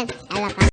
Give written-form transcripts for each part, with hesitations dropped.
حصريا على قناة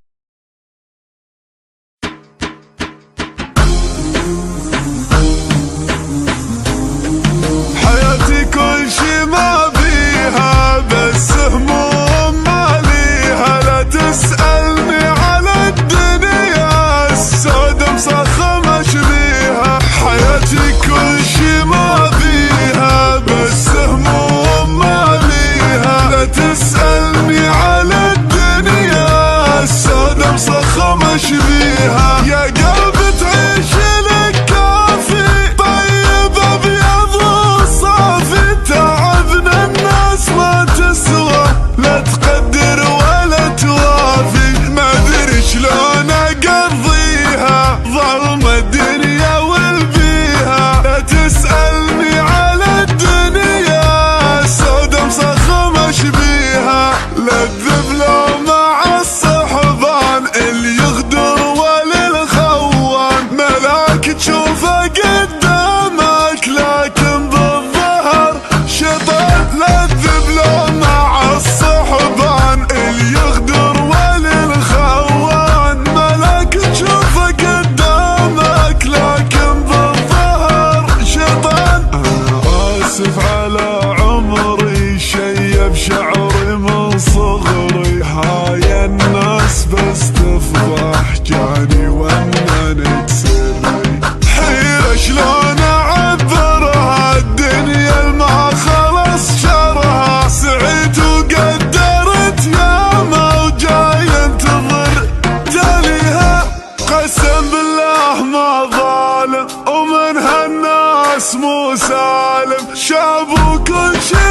حياتي كل شي ما فيها بس هموم ما ليها. لا تسألني على الدنيا السود مصخمة شبيها. حياتي كل شي ما فيها بس هموم ما ليها. لا تسألني على الدنيا السود مصخمة شبيها. يا قلبي تعيش لك كافي طيب ابيض وصافي. تعبنا الناس ما تسوى لا تقدر ولا توافي. ما ادري شلون اقضيها ظلم الدنيا والبيها. لا تسألني على الدنيا السودة مصخمة شبيها. لا تذبلوا مع الصحبان اللي يغدر وللخوان. ملاك تشوفه قدامك لكن بالظهر شيطان. لا تذبلوا مع الصحبان اللي يغدر وللخوان. ملاك تشوفه قدامك لكن بالظهر شيطان. انا اسف على عمري شيب شعري من صغري. هاي الناس بس تفضح جاني وانني سري. حيرة شلون اعبرها الدنيا الما خلص شرها. سعيت وقدرت ياما وجاي انتظر تاليها. قسم بالله ما ظالم ومن هالناس مو سالم. شابوا كل شي